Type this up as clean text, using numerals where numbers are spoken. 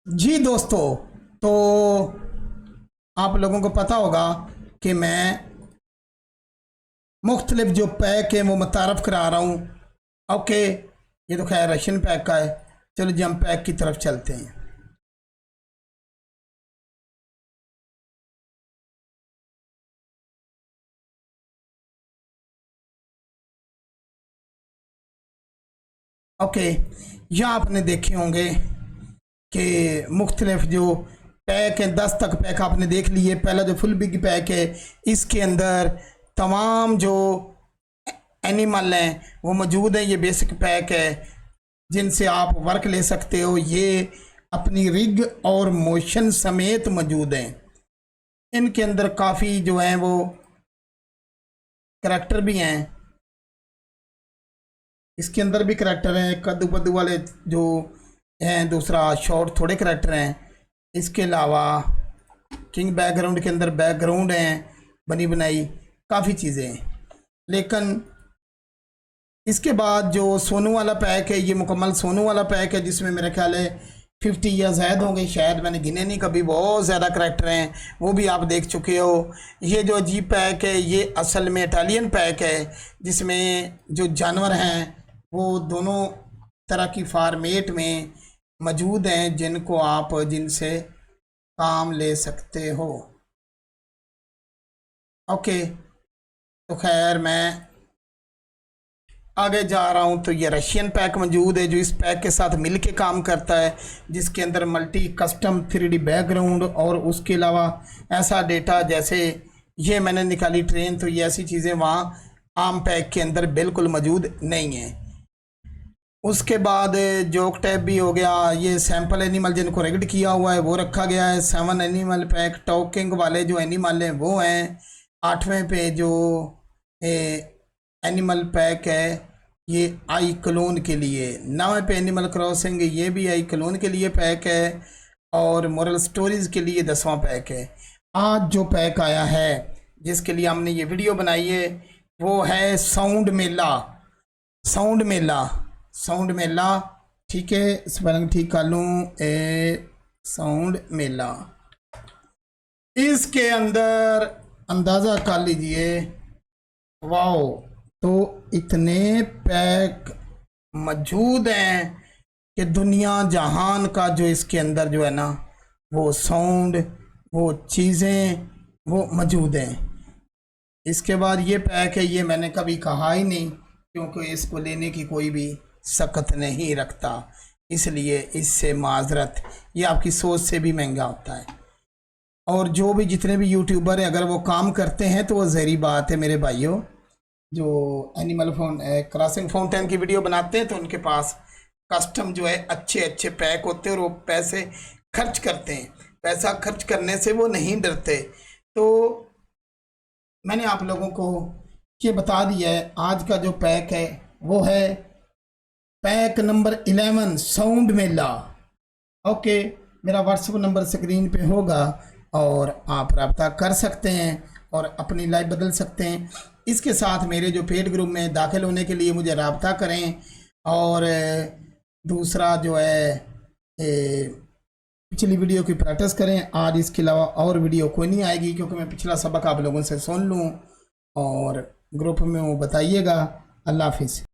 जी दोस्तों, तो आप लोगों को पता होगा कि मैं मुख्तलिफ जो पैक है वो मुतारफ़ करा रहा हूँ। ओके, ये तो खैर रशियन पैक का है। चलो जी हम पैक की तरफ चलते हैं। ओके, यहाँ आपने देखे होंगे कि मुख्तलिफ जो पैक हैं, 10 तक पैक आपने देख लिए। पहला जो फुल बिग पैक है, इसके अंदर तमाम जो एनिमल हैं वो मौजूद हैं। ये बेसिक पैक है जिनसे आप वर्क ले सकते हो। ये अपनी रिग और मोशन समेत मौजूद हैं। इनके अंदर काफ़ी जो हैं वो करैक्टर भी हैं। इसके अंदर भी करैक्टर हैं, कद्दू पद्दू वाले जो हैं। दूसरा शॉर्ट थोड़े करैक्टर हैं। इसके अलावा किंग बैकग्राउंड के अंदर बैकग्राउंड हैं बनी बनाई, काफ़ी चीज़ें हैं। लेकिन इसके बाद जो सोनू वाला पैक है, ये मुकम्मल सोनू वाला पैक है जिसमें मेरा ख्याल है 50 या ज़ायद होंगे, शायद मैंने गिने नहीं कभी। बहुत ज़्यादा करैक्टर हैं, वो भी आप देख चुके हो। ये जो अजीब पैक है ये असल में इटालियन पैक है जिसमें जो जानवर हैं वो दोनों तरह की फॉर्मेट में मौजूद हैं जिनको आप जिनसे काम ले सकते हो। ओके, तो खैर मैं आगे जा रहा हूँ। तो ये रशियन पैक मौजूद है जो इस पैक के साथ मिल के काम करता है, जिसके अंदर मल्टी कस्टम 3D बैकग्राउंड और उसके अलावा ऐसा डेटा जैसे ये मैंने निकाली ट्रेन, तो ये ऐसी चीज़ें वहाँ आम पैक के अंदर बिल्कुल मौजूद नहीं है। उसके बाद जोक टैब भी हो गया। ये सैम्पल एनिमल जिनको रेगड किया हुआ है वो रखा गया है। 7 एनिमल पैक टॉकिंग वाले जो एनिमल हैं वो हैं। 8वें पे जो एनिमल पैक है ये आई क्लोन के लिए। 9वें पे एनिमल क्रॉसिंग, ये भी आई क्लोन के लिए पैक है। और मोरल स्टोरीज़ के लिए 10वां पैक है। आज जो पैक आया है जिसके लिए हमने ये वीडियो बनाई है वो है साउंड मेला। साउंड मेला, साउंड मेला, ठीक है, स्पेलिंग ठीक कर लूँ, साउंड मेला। इसके अंदर अंदाज़ा कर लीजिए, वाओ, तो इतने पैक मौजूद हैं कि दुनिया जहान का जो इसके अंदर जो है ना वो साउंड, वो चीज़ें वो मौजूद हैं। इसके बाद ये पैक है, ये मैंने कभी कहा ही नहीं क्योंकि इसको लेने की कोई भी सकत नहीं रखता, इसलिए इससे माजरत, ये आपकी सोच से भी महंगा होता है। और जो भी जितने भी यूट्यूबर हैं अगर वो काम करते हैं तो वो ज़हरी बात है मेरे भाइयों, जो एनिमल क्रॉसिंग फाउंटेन की वीडियो बनाते हैं तो उनके पास कस्टम जो है अच्छे अच्छे पैक होते हैं और वो पैसे खर्च करते हैं। पैसा खर्च करने से वो नहीं डरते। तो मैंने आप लोगों को ये बता दिया है। आज का जो पैक है वो है पैक नंबर 11 साउंड मेला। ओके, मेरा व्हाट्सएप नंबर स्क्रीन पे होगा और आप रब्ता कर सकते हैं और अपनी लाइफ बदल सकते हैं। इसके साथ मेरे जो पेड ग्रुप में दाखिल होने के लिए मुझे रब्ता करें। और दूसरा जो है पिछली वीडियो की प्रैक्टिस करें। आज इसके अलावा और वीडियो कोई नहीं आएगी क्योंकि मैं पिछला सबक आप लोगों से सुन लूँ और ग्रुप में वो बताइएगा। अल्लाह हाफिज़।